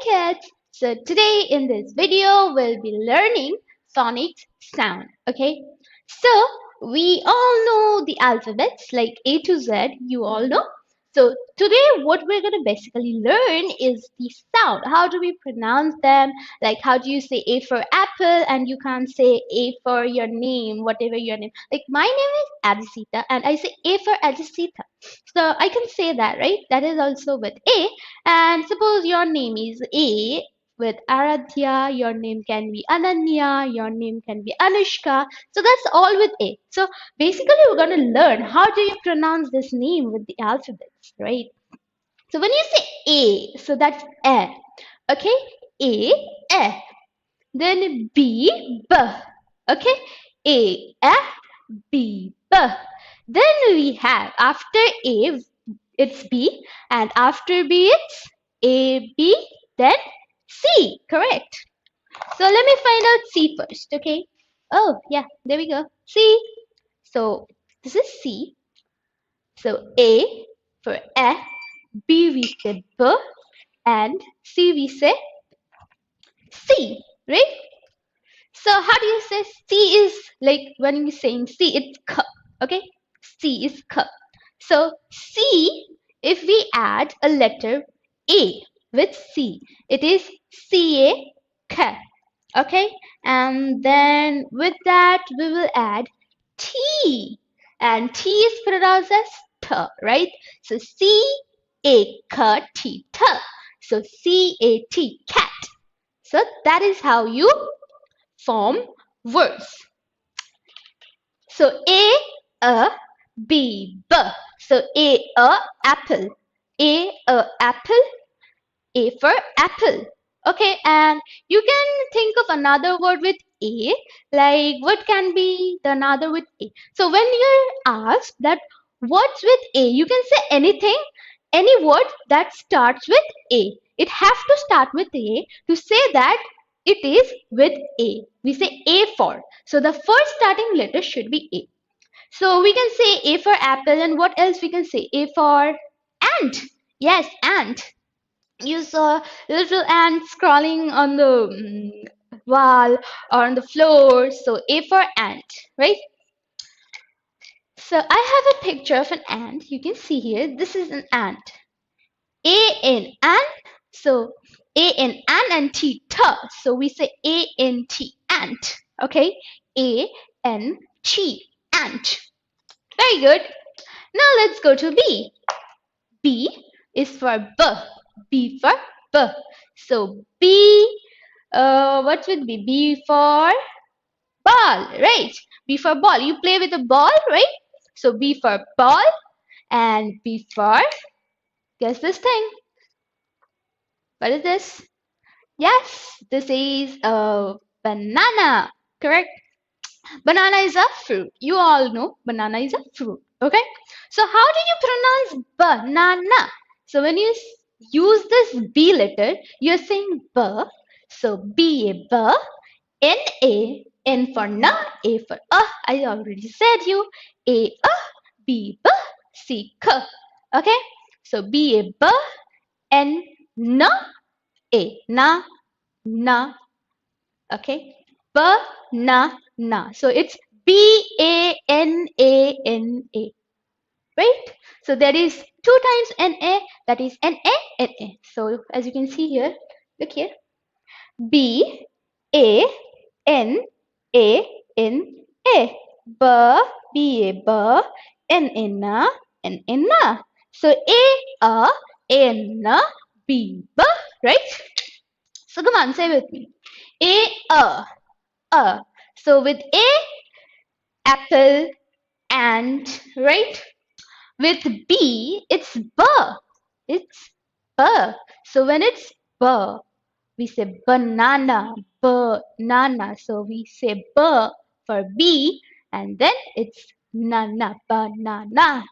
kids! So today in this video we'll be learning phonics sound. Okay, so we all know the alphabets like A to Z, you all know. So today what we're going to basically learn is the sound. How do we pronounce them? Like how do you say A for apple and you can't say A for your name, whatever your name. Like my name is Adisita and I say A for Adisita. So I can say that, right? That is also with A. And suppose your name is A with Aradhya, your name can be Ananya, your name can be Anushka. So that's all with A. So basically, we're going to learn how do you pronounce this name with the alphabets, right? So when you say A, so that's A. Okay, A. Then B. Okay, A, B. Then we have after A, it's B, and after B, it's A, B, then C. Correct. So let me find out C first, okay? Oh, yeah, there we go. C. So this is C. So A for A, B we say B, and C we say C, right? So how do you say C is like when you're saying C, it's K, okay? C is K. So C, if we add a letter A with C, it is C-A, K, okay? And then with that, we will add T, and T is pronounced as T, right? So C-A-K-T, T. So C-A-T, cat. So that is how you form words. So A, B, B. So apple. Apple. A for apple. Okay, and you can think of another word with A, like what can be the another with A. So when you're asked that what's with A, you can say anything, any word that starts with A. It has to start with A to say that it is with A. We say A for. So the first starting letter should be A. So we can say A for apple, and what else we can say? A for ant. Yes, ant. You saw little ants crawling on the wall or on the floor. So A for ant, right? So I have a picture of an ant. You can see here. This is an ant. A in ant. So A in ant and T, T. So we say A N T, ant. Okay? A N T, ant. Very good. Now let's go to B. B is for B. B for B. So B, what would be? B for ball, right? B for ball. You play with a ball, right? So B for ball and B for, guess this thing. What is this? Yes, this is a banana, correct? Banana is a fruit. You all know banana is a fruit. Okay. So how do you pronounce banana? So when you use this B letter, you're saying B. So B A B, N A, N for na, A for I already said you. A B B, C K. Okay. So B A B, N na, A na. Okay. Banana. So it's Banana. Right? So there is 2 times NA, that is NA. So as you can see here, look here. Banana. Banana. So B, right? So come on, say with me. A. So with A, apple, and, right? With B, it's B. It's B. So when it's B, we say banana, banana. So we say B for B, and then it's nana, banana.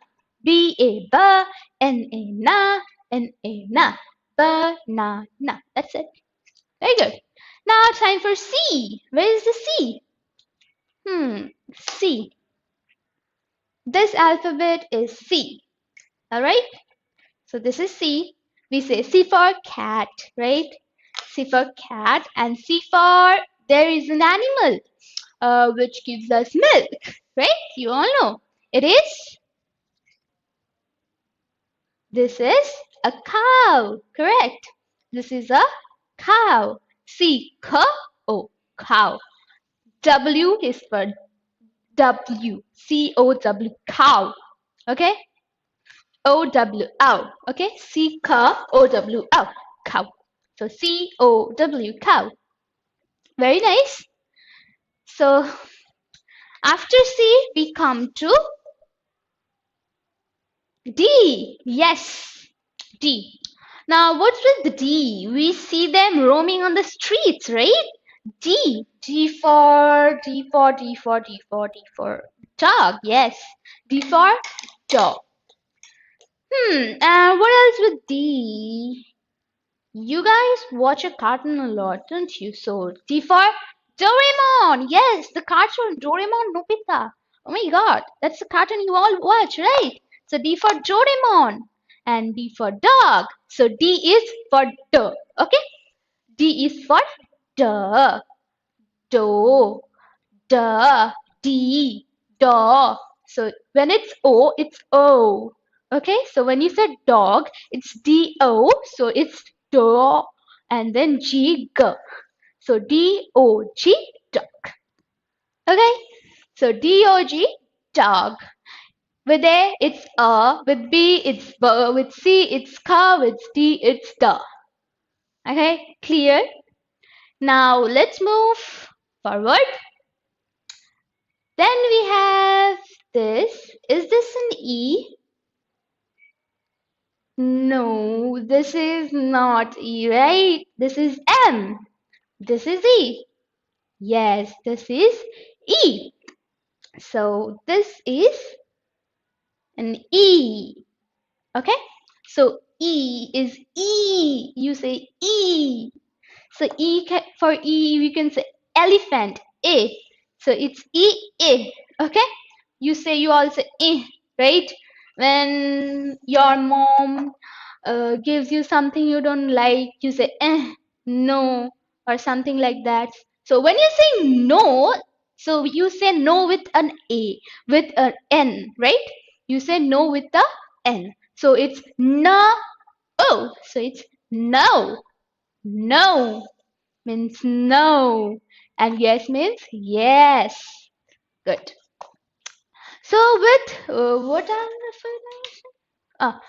B-A-B, N-A-Na, N-A-Na, banana. That's it. Very good. Now time for C. Where is the C? C. This alphabet is C. Alright? So this is C. We say C for cat, right? C for cat, and C for there is an animal which gives us milk, right? You all know. It is, this is a cow, correct? This is a cow. C-C-O, cow. W is for W, C-O-W, cow. Okay? O-W, okay? C-C-O-W, cow. So C-O-W, cow. Very nice. So after C, we come to D. Yes, D. Now, what's with the D? We see them roaming on the streets, right? D. D for dog. Yes. D for dog. And what else with D? You guys watch a cartoon a lot, don't you? So D for Doraemon. Yes, the cartoon Doraemon Nobita. Oh my God, that's the cartoon you all watch, right? So D for Doraemon and D for dog. So D is for duh. Okay, D is for duh, do, duh, D, dog. So when it's O, it's O. Okay, so when you said dog, it's D-O, so it's dog, and then G-G. So D-O-G, dog. Okay, so D-O-G, dog. With A, it's A. With B, it's B. With C, it's K. With D, it's D. Okay, clear? Now let's move forward. Then we have this. Is this an E? No, this is not E, right? This is M. This is E. Yes, this is E. So this is an E. Okay? So E is E. You say E. So for E, we can say elephant, A. So it's E. Okay? You all say right? When your mom gives you something you don't like, you say no, or something like that. So when you say no, so you say no with an A, with an N, right? You say no with the N. So it's no. Oh, so it's no. No means no. And yes means yes. Good. So with what are the phonics?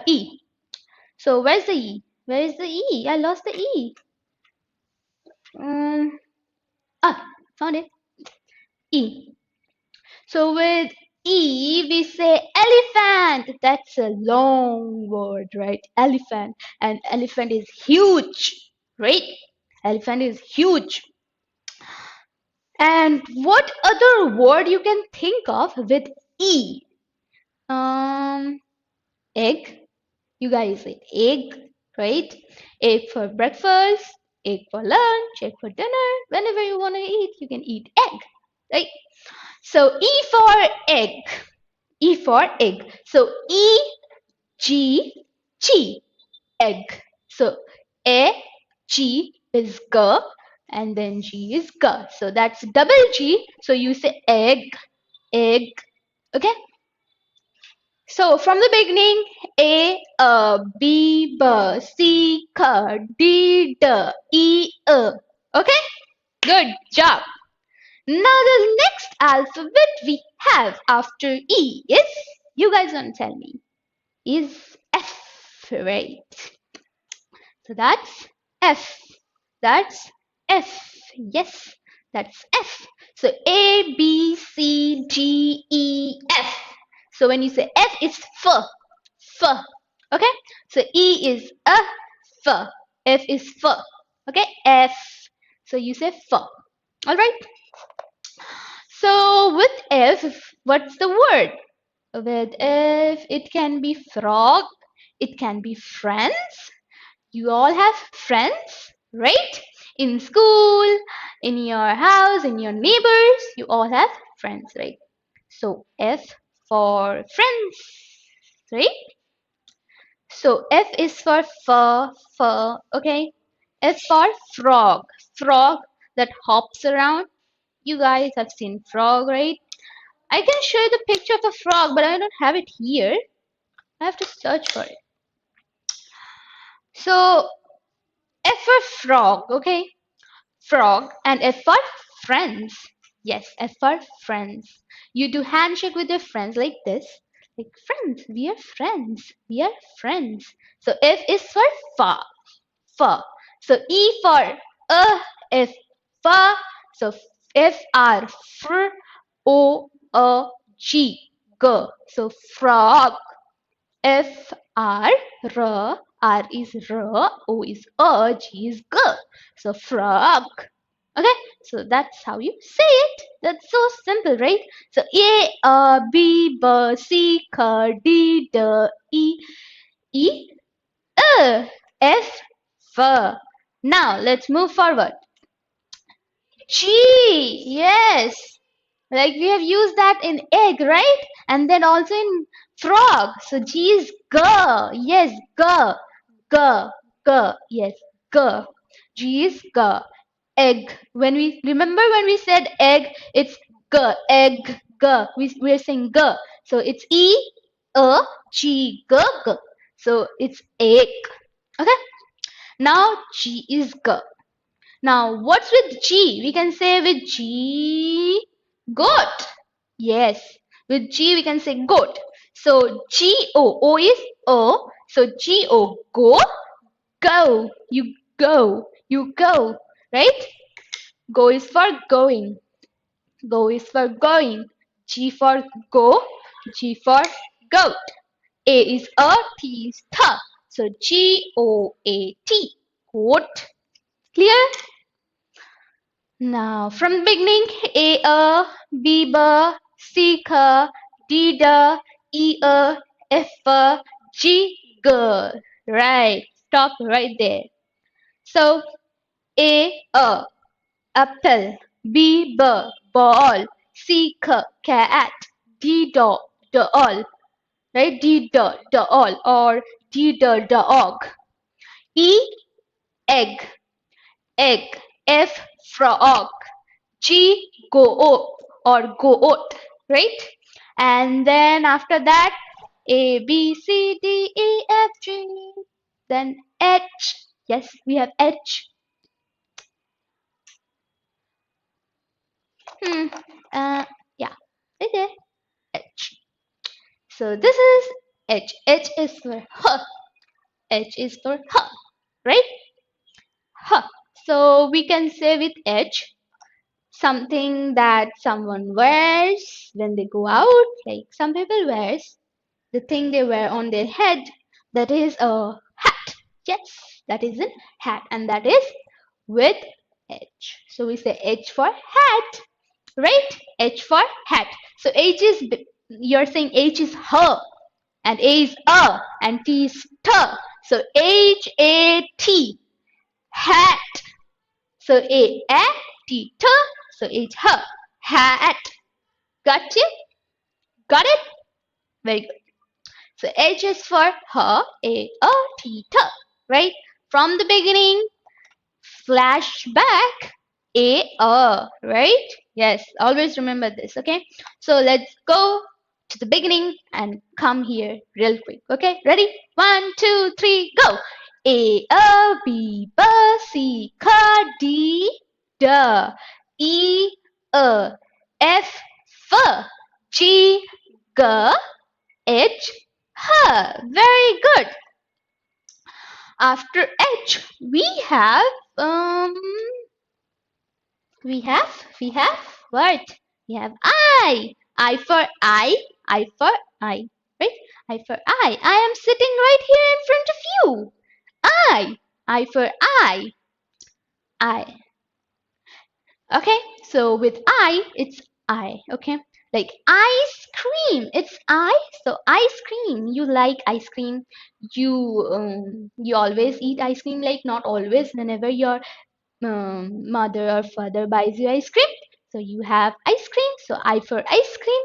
E. So where's the E? Where is the E? I lost the E. Um, Found it. E. So with E, we say elephant. That's a long word, right? Elephant. And elephant is huge, right? Elephant is huge. And what other word you can think of with E? Egg. You guys say egg, right? Egg for breakfast, egg for lunch, egg for dinner. Whenever you want to eat, you can eat egg, right? So E for egg. E for egg. So E-G-G, egg. So A-G is G and then G is G. So that's double G. So you say egg, egg. Okay? So from the beginning, B, C, K, D, E, Okay? Good job. Now the next alphabet we have after E is, you guys gonna tell me, is F, right? So that's F. That's F. Yes, that's F. So A, B, C, D, E, F. So when you say F, it's F. F. Okay? So E is a F. F is F. Okay? F. So you say F. Alright? So with F, what's the word? With F, it can be frog. It can be friends. You all have friends, right? In school, in your house, in your neighbors, you all have friends, right? So F for friends, right? So F is for fur, okay? F for frog. Frog that hops around. You guys have seen frog, right? I can show you the picture of a frog, but I don't have it here. I have to search for it. So F for frog, okay? Frog, and F for friends. Yes, F for friends. You do handshake with your friends like this. Like friends, we are friends. We are friends. So F is for fa. Fa. So E for F fa. So F R fr O G g. So frog. F R R R is R, O is G is G. So frog. Okay, so that's how you say it. That's so simple, right? So A B B C D D E F F. Now let's move forward. G. Yes. Like we have used that in egg, right? And then also in frog. So G is G. Yes, G. G. G. Yes, G. G is G. Egg. When we remember when we said egg, it's G. Egg. G. We are saying G. So it's E A G G G. So it's egg. Okay. Now G is G. Now, what's with G? We can say with G, goat. Yes, with G we can say goat. So O is O. So Go, go. You go, right? Go is for going. Go is for going. G for go. G for goat. A is a. T is th. So GOAT. Goat. Clear? Now, from the beginning, A, B, C, D, E, F, G, G. Right. Stop right there. So, A, apple. B, ball. C, cat. D, doll. Right? D, doll. Or D, dog. E, egg. Egg. F, frog. G, goat or goat, right? And then after that, A, B, C, D, E, F, G. Then H. Yes, we have H. Hmm. Yeah, right there. H. So this is H. H is for H. H is for H, right? H. So we can say with H something that someone wears when they go out. Like some people wears the thing they wear on their head. That is a hat. Yes, that is a hat, and that is with H. So we say H for hat, right? H for hat. So H is you're saying H is her, and A is and T is t. So HAT, hat. So A T T. So H her, hat. Got you? Got it? Very good. So H is for her, T, right? From the beginning, flashback, right? Yes, always remember this, okay? So let's go to the beginning and come here real quick, okay? Ready? 1, 2, 3, go! B, C, D, E, F, G, G, H, H. Very good. After H, we have we have what? We have I. I for I. I for I. Right? I for I. I am sitting right here in front of you. I. I for I. I. Okay, so with I, it's I. Okay, like ice cream. It's I. So ice cream. You like ice cream. You always eat ice cream. Like not always. Whenever your mother or father buys you ice cream, so you have ice cream. So I for ice cream.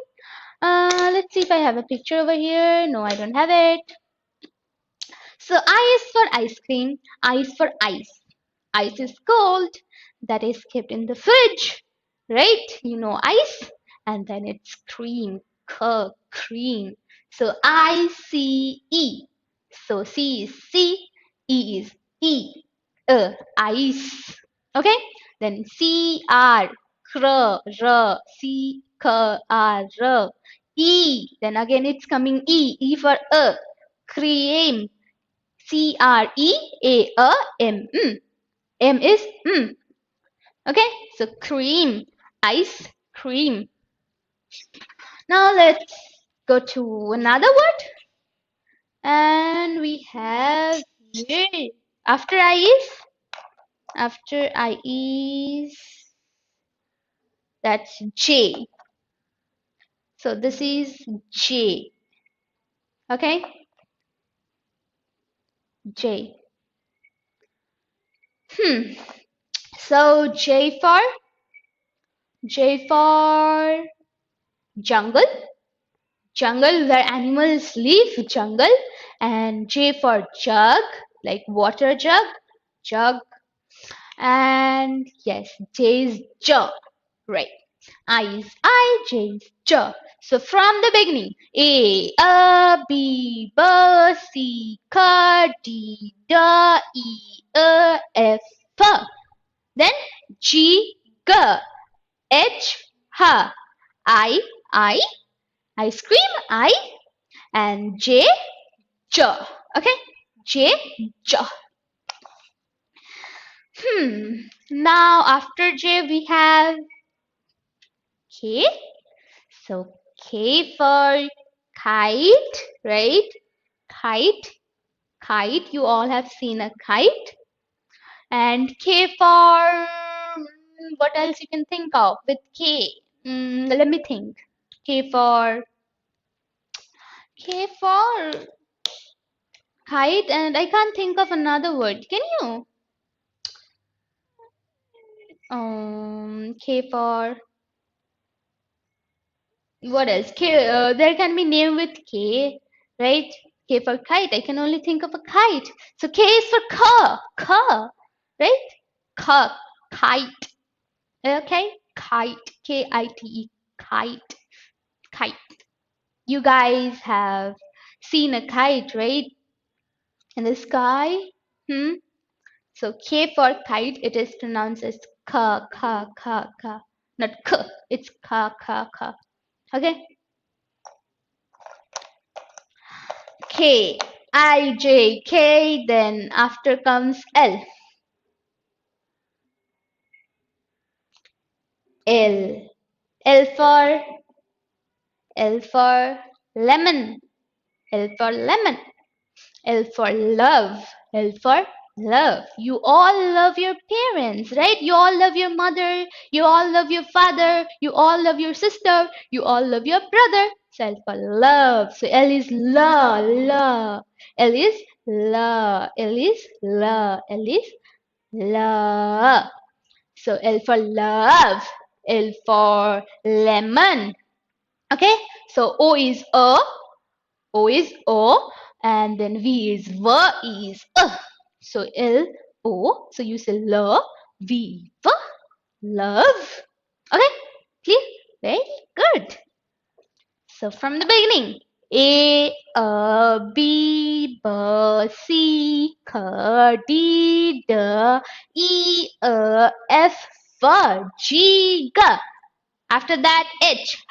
Let's see if I have a picture over here. No, I don't have it. So I is for ice cream. I is for ice. Ice is cold. That is kept in the fridge, right? You know ice. And then it's cream. Cream. So I-C-E. So C is C, E is E. Ice. Okay? Then C-R. C-K-R. E. Then again it's coming E. E for cream. C-R-E-A-M. M is Okay, so cream, ice cream. Now let's go to another word. And we have J. After I is, that's J. So this is J. Okay, J. So J for jungle. Jungle where animals live, jungle. And J for jug, like water jug. And yes, J is J, right? I is I, J is J. So from the beginning, A, B, C, K, D, E, F. Then G, G, H, H, I, ice cream, I, and J, J. Okay, J, J. Now after J we have K. So K for kite, right? Kite. You all have seen a kite. And K for what else you can think of with K? Let me think. K for kite, and I can't think of another word. Can you? K for what else? K. There can be name with K, right? K for kite. I can only think of a kite. So K is for right? Kite. Okay, kite. K-I-T-E. Kite. You guys have seen a kite, right? In the sky. So K for kite. It is pronounced as ka. Not k. It's ka. Okay. K, I, J, K, then after comes L. L. L for lemon. L for lemon. L for love. L for love. You all love your parents, right? You all love your mother. You all love your father. You all love your sister. You all love your brother. So L for love. So L is la. L is la. L is la. L is la. So L for love. L for lemon. Okay. So O is a. O is O, and then V is V, E is So L O. So you say L V V, love. Okay, clear? Very good. So from the beginning, A B C D E F G. After that H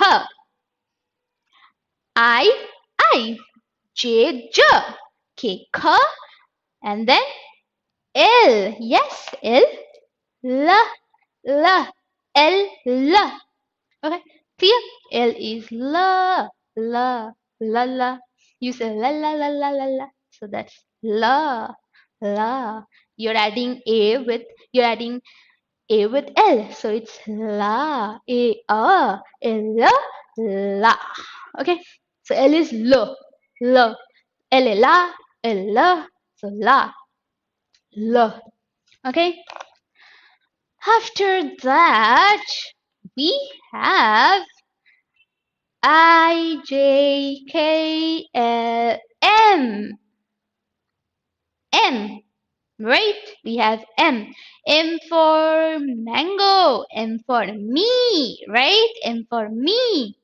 I J K and then L. Yes, L L. Okay, clear? L is la. You say la. So that's la. You're adding A with L. So it's la. La. Okay. So L is L. L is la. So la. Okay. After that, we have I, J, K, L, M. right? We have M. M for mango. M for me, right? M for me.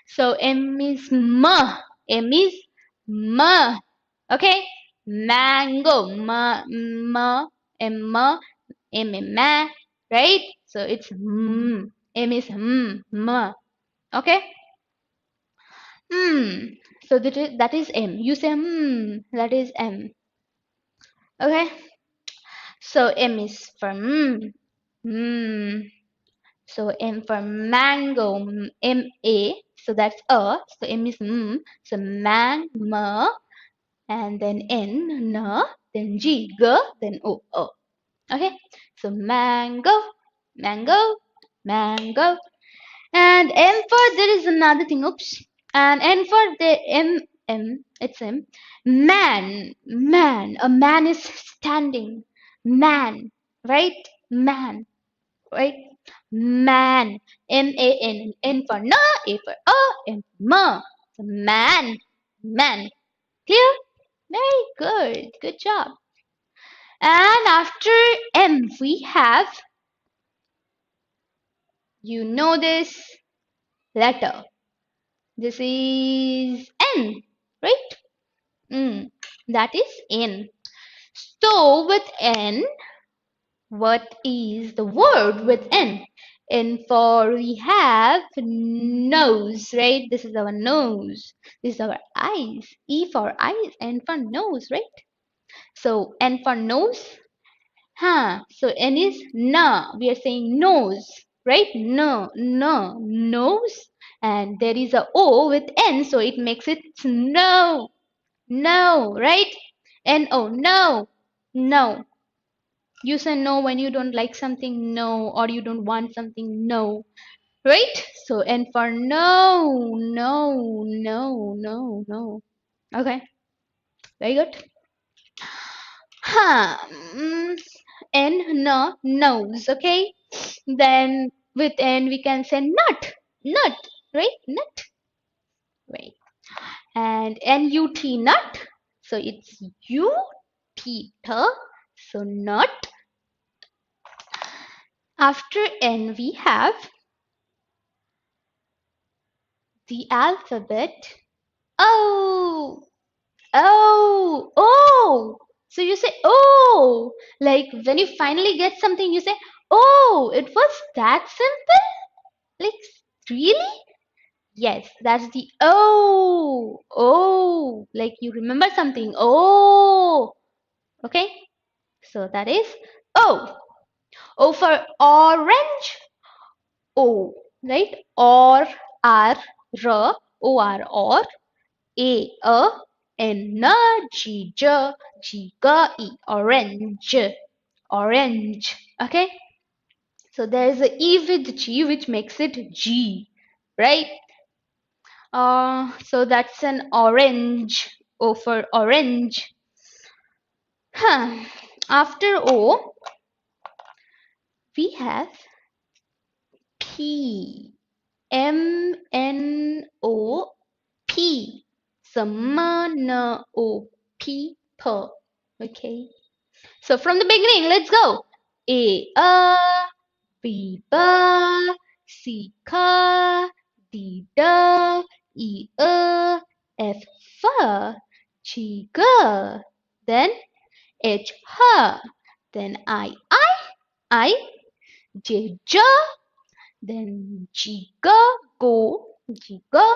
So M is M. M is M. Okay? Mango. M, M, right? So it's M. M is M. Okay? Hmm. So that is M. You say that is M. Okay? So M is for So M for mango, M-A. So that's a. So M is So ma, and then N, then G, G, then O. Okay? So mango, mango, mango. And M for there is another thing. Oops. And N for the it's M. Man. A man is standing. Man, right? Man, right? Man. M-A-N. N for na, A for M for ma. So man. Clear? Very good. Good job. And after M, we have, this letter. This is N, right? That is N. So with N, what is the word with N? N for we have nose, right? This is our nose. This is our eyes. E for eyes, N for nose, right? So N for nose. So N is na. We are saying nose, right? No, nose. And there is a O with N, so it makes it no. No, right? N-O, no. No. You say no when you don't like something, no, or you don't want something, no. Right? So N for no. Okay, very good. Mm, N, no, nose, okay? Then with N we can say nut, right? Nut, right? And N-U-T, nut. So it's U-T, so nut. After N we have the alphabet O. Oh. So you say oh, like when you finally get something, you say, oh, it was that simple? Like, really? Yes, that's the oh. Oh, like you remember something. Oh, okay. So that is O. O for orange. O, right? Or, R, R, O-R, or. A, N, G, J, G, G, E, orange. Orange. Okay? So there is a E with G which makes it G, right? So that's an orange. O for orange. After O, we have P. M-N-O-P. So M-N-O-P. Okay. So from the beginning, let's go. A, B, B, C, C, D, D, E, F, F, G, G, then H, H, then I, J, J, then G, G, go, G, G,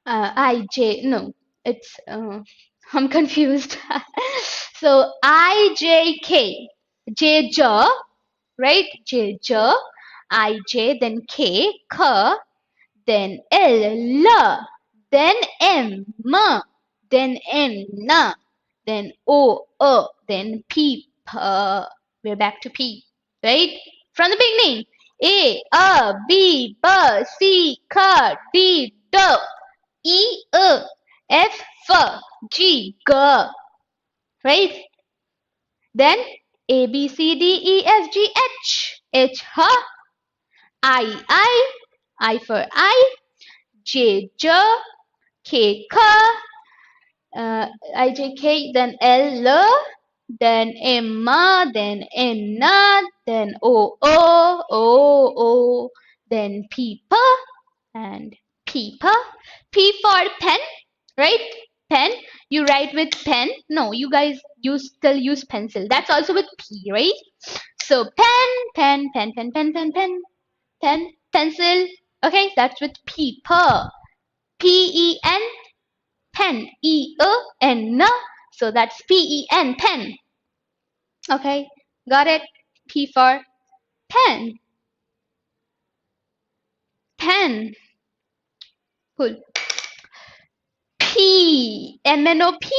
I, J, no, it's, I'm confused. So I, J, K, J, J, right? J, J, I, J, then K, K, then L, L, then M, M, then N, N, then O, then P, P. We're back to P, right? From the beginning. A, B, B, C, K, D, D, E, F, F, G, G, right? Then A, B, C, D, E, F, G, H, H, H, I for I, J, J, K, K, I, J, K, then L, L, then Emma, then Enna, then O, then Peepa and Peepa. P for pen, right? Pen. You write with pen. No, you guys still use pencil. That's also with P, right? So pen, pencil. Okay, that's with Peepa. Pen, pen. E-A-N. So that's P-E-N, pen. Okay, got it? P for pen. Pen. Cool. P. M-N-O-P.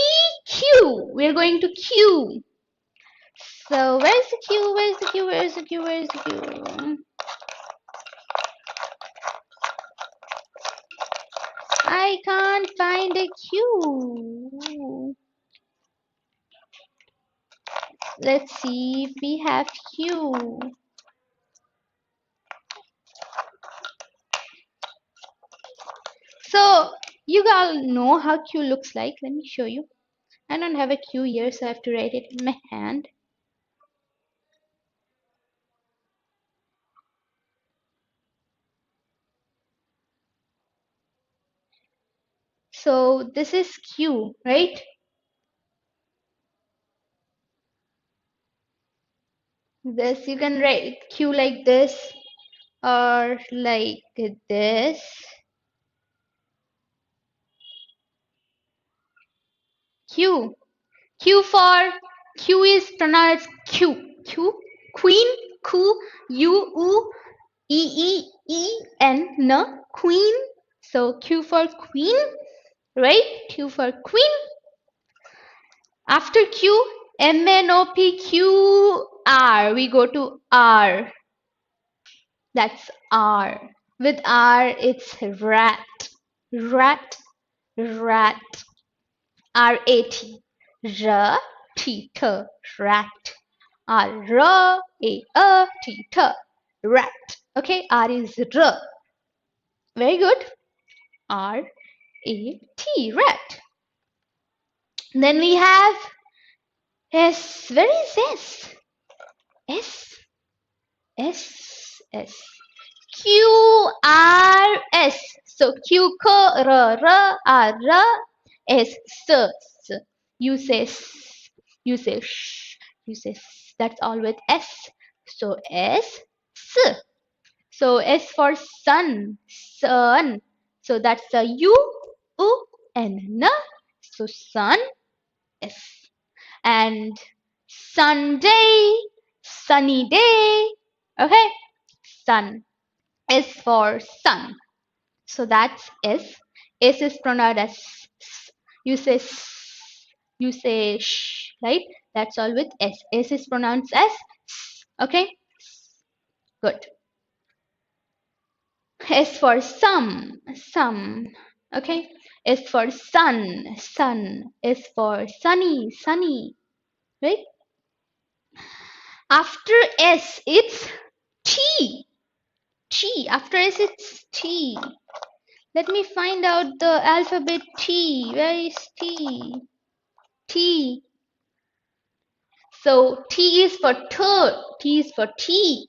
Q. We're going to Q. So where's the Q? Where's the Q? Where's the Q? Where's the Q? I can't find a Q. Let's see if we have Q. So you all know how Q looks like. Let me show you. I don't have a Q here, so I have to write it in my hand. So this is Q, right? This you can write Q like this or like this. Q. Q is pronounced Q. Q. Queen. Q. U. E-E-E-N. Queen. So Q for queen, right? Q for queen. After Q, M-N-O-P-Q-R. We go to R. That's R. With R, it's rat. Rat. Rat. R-A-T. R-T-T. Rat. R-A-T-T. Rat. Okay, R is R. Very good. R-A-T. Rat. Then we have S. Where is S? S. S. S. Q R S. So Q K R R R R S S. S. You say S. You say sh. You say S. That's all with S. So S. S. So S for sun. Sun. So that's the U and N. So sun. S. And Sunday. Sunny day. Okay. Sun. S for sun. So that's S. S is pronounced as S. You say S. You say sh, right? That's all with S. S is pronounced as S. Okay? Good. S for some. Some. Okay? S for sun. Sun. S for sunny. Sunny. Right? After S, it's T. T. After S, it's T. Let me find out the alphabet T. Where is T? T. So T is for t. T is for tea.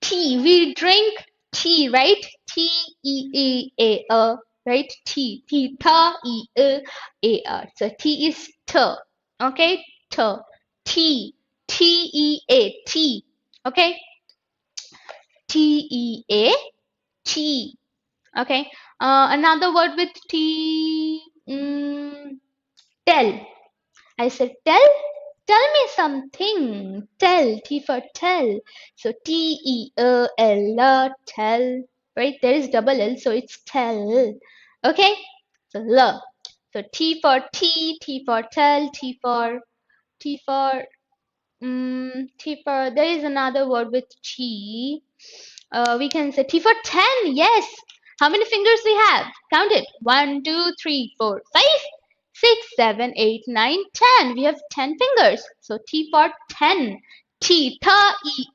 Tea. We drink tea, right? T-E-A-A. Right? Tea. T. E-A-A. So T is t. Okay? T. T. T-E-A. T. Okay? T-E-A. T. Okay. Another word with T. Tell. I said tell. Tell me something. Tell. T for tell. So T-E-A-L. Tell. Right? There is double L, so it's tell. Okay. So L. So T for T. T for tell. T for T for. There is another word with T. We can say T for 10. Yes. How many fingers we have? Count it. 1, 2, 3, 4, 5, 6, 7, 8, 9, 10. We have 10 fingers. So T for 10. T, ta, e,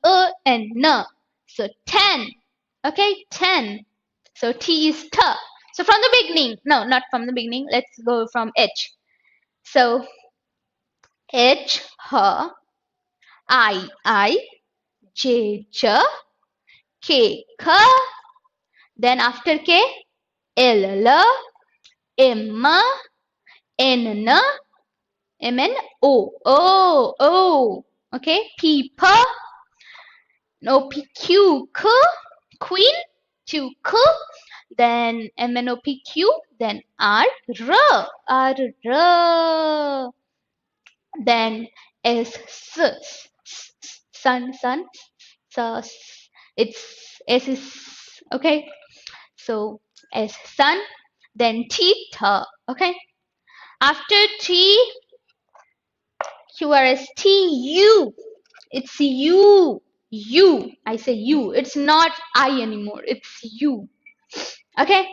and n. So 10. Okay, 10. So T is t. So from the beginning. No, not from the beginning. Let's go from H. So H, H, I, J, J, K, K, then after K, L, L, M, N, N, M, N, O, O, O, okay, P, P, O, P, Q, Q, Queen, Q, Q, then M, N, O, P, Q, then R, R, R, R, then S, S, sun, sun, S, it's S is, okay, so S, sun, then T, T, okay, after T, Q, R, S, T, U, it's you, you, I say you, it's not I anymore, it's you, okay,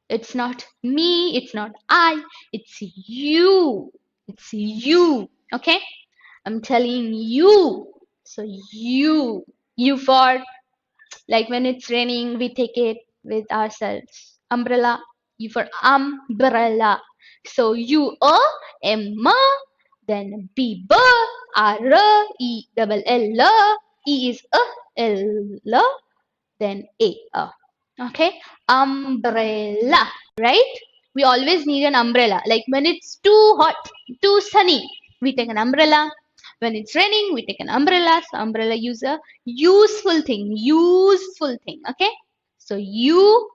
it's not me, it's not I, it's you, it's you, okay, I'm telling you, so you for, like when it's raining, we take it with ourselves. Umbrella, you for umbrella. So you a, M, then B, B, R, E, double L, E is a, L, then A. Okay, umbrella, right? We always need an umbrella. Like when it's too hot, too sunny, we take an umbrella. When it's raining, we take an umbrella. So umbrella use a useful thing, okay? So you,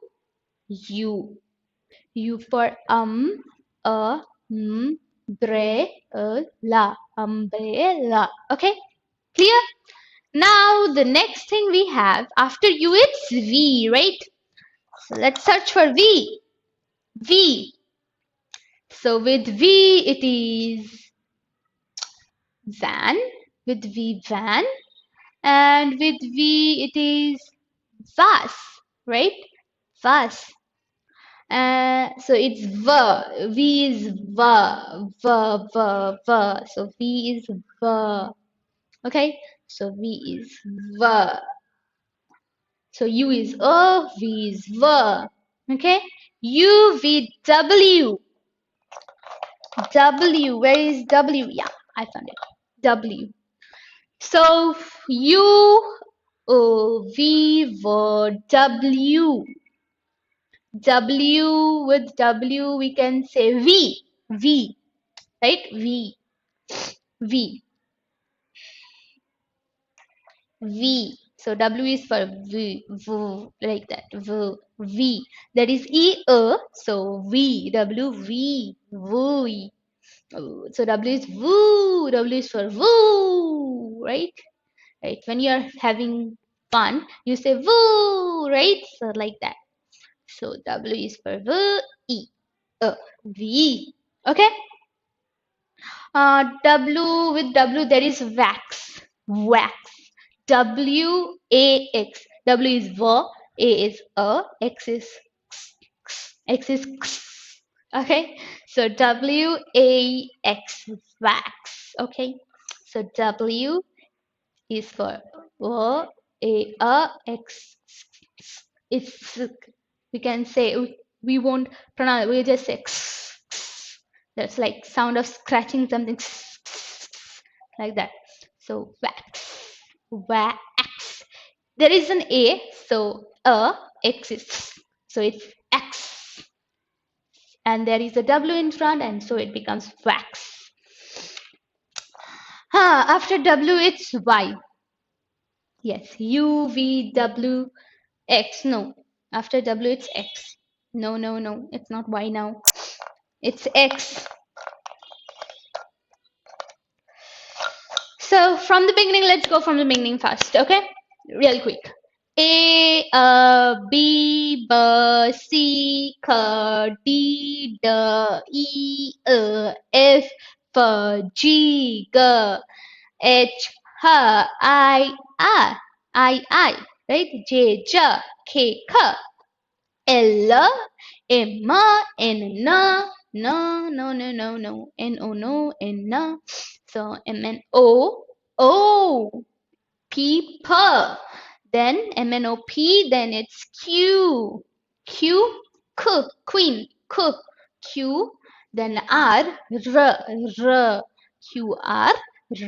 you for umbrella, okay? Clear? Now the next thing we have after U, it's V, right? So let's search for V. V. So with V it is van. With V, van. And with V it is vas, right? Vas. So it's V. V is V. So V is V. Okay? So V is V. So U is O, V is V. Okay? U, V, W. W, where is W? Yeah, I found it. W. So U, O, V, W. W, with W we can say V. V, right? V. V. V. So W is for V, V, like that. V, V. That is E, so V, W, V, V. So W is woo, W is for woo, right? Right. When you are having fun, you say woo, right? So like that. So W is for V, E, V. Okay. W, with W there is wax, wax. W, A, X. W is V, A is X is X, X is X. Okay. So W, A, X, wax. Okay. So W is for X. It's, we can say, we won't pronounce, we just say X. That's like sound of scratching something, like that. So wax, wax. There is an A, so X is, so it's X. And there is a W in front, and so it becomes wax. After W, it's Y. Yes, U, V, W, X. No, after W, it's X. No, no, no, it's not Y now. It's X. So from the beginning, let's go from the beginning first, okay? Real quick. A, B, B, C, K, D, D, E, F, G, G, H, H, I, right? J, J, K, K, L, M, N, no, N, O, no, N, so M, N, O, O, P, P, then M, N, O, P, then it's Q, Q, K, queen, K, Q, then R, R, Q R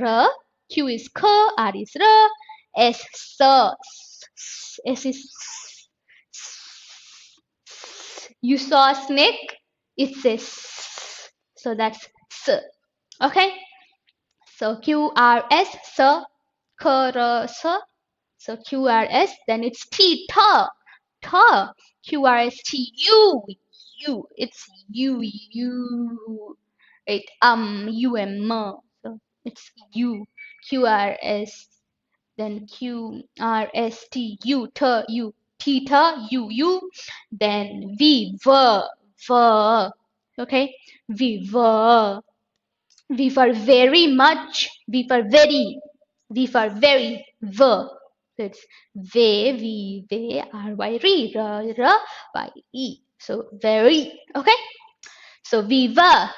R. Q is K, R is R, S S is you saw a snake, it says so that's S. Okay, so Q R S S K R S. So Q R S, then it's T ta. Q R S T U U. It's U. Right, U M. So it's U. Q R S, then Q R S T U T U theta U. Then V. Okay, V. V for very much. V for very. V for very. V. So it's R Y re Y E. So very. Okay. So viva.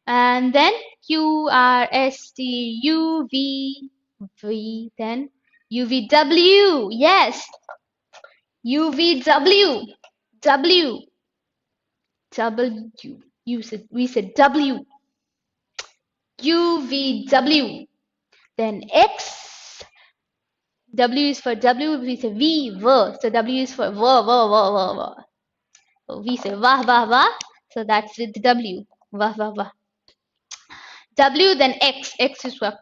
And then Q R S T U V V. Then U V W. Yes. U V W. W. W. We said W. U V W. Then X. W is for W, we say V. So W is for V. So we say va. So that's with W. Va. W, then X. X is for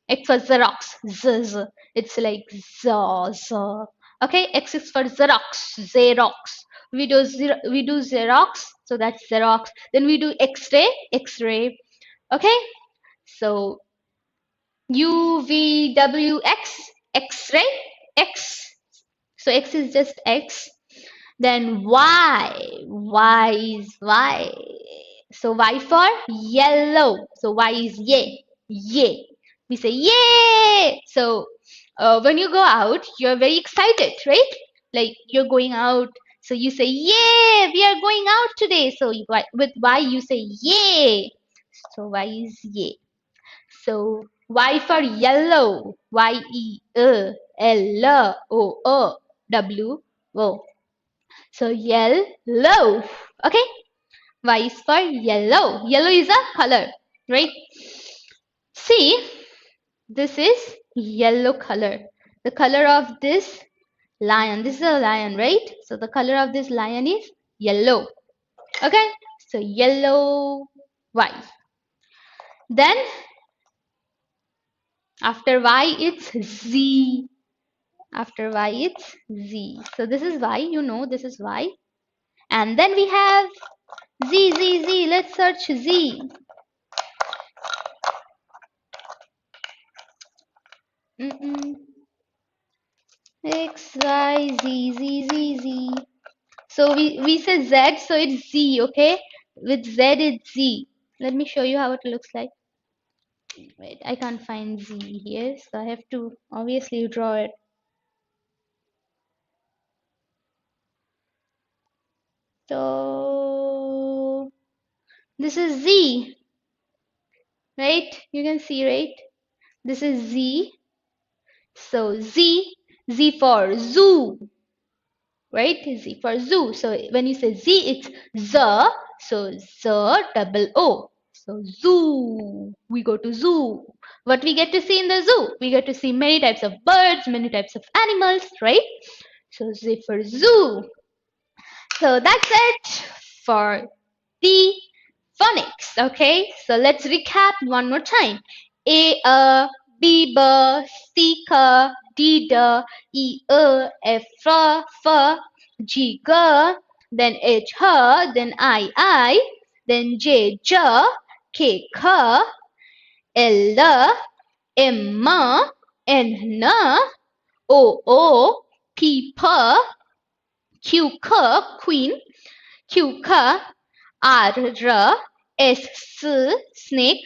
X for Xerox. Z. It's like Z. Okay, X is for Xerox. We do Xerox, so that's Xerox. Then we do X-ray. Okay, so UVWX, X-ray, X. So X is just X. Then Y is Y. So Y for yellow. So Y is yay. We say yay. So when you go out, you're very excited, right? Like you're going out. So you say yay, we are going out today. So with Y you say yay. So Y is yay. So Y for yellow. YELLOW. So yellow. Okay. Y is for yellow. Yellow is a color, right? See, this is yellow color. The color of this lion. This is a lion, right? So the color of this lion is yellow. Okay. So yellow Y. Then after Y it's Z. After Y it's Z. So this is Y. You know this is Y. And then we have Z. Let's search Z. X, Y, Z. So we said Z, so it's Z, okay? With Z, it's Z. Let me show you how it looks like. Wait, I can't find Z here, so I have to obviously draw it. So this is Z, right? You can see, right? This is Z. So Z for zoo, right? Z for zoo. So when you say Z, it's Z. So Z double O. So zoo. We go to zoo. What we get to see in the zoo? We get to see many types of birds, many types of animals, right? So Z for zoo. So that's it for the phonics. Okay. So let's recap one more time. A, B, C, D, E, F, G, then H, then I, then J, K, L, M, N, O, P, Q, queen, Q, R, S, snake,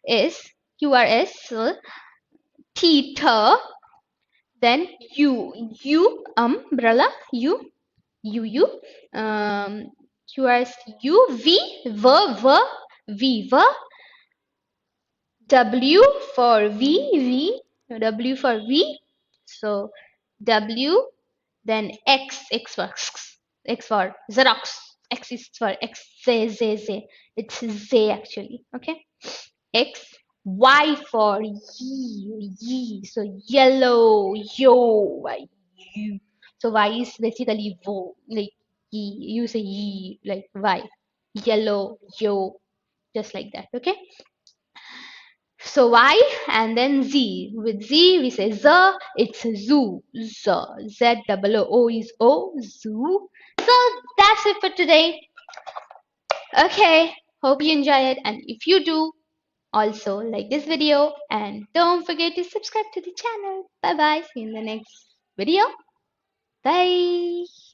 S, QRS, theta, then U, umbrella, U, QRS, V, W for W for V, so W, then X for Xerox, X is for X, Z, it's Z actually, okay? X. Y for ye. So yellow, yo, you. So Y is basically vo, like ye. You say ye, like Y. Yellow, yo, just like that. Okay. So Y and then Z. With Z we say Z. It's zoo. Z. Z double O is O. Zoo. So that's it for today. Okay. Hope you enjoy it, and if you do, also like this video and don't forget to subscribe to the channel. Bye bye. See you in the next video. Bye.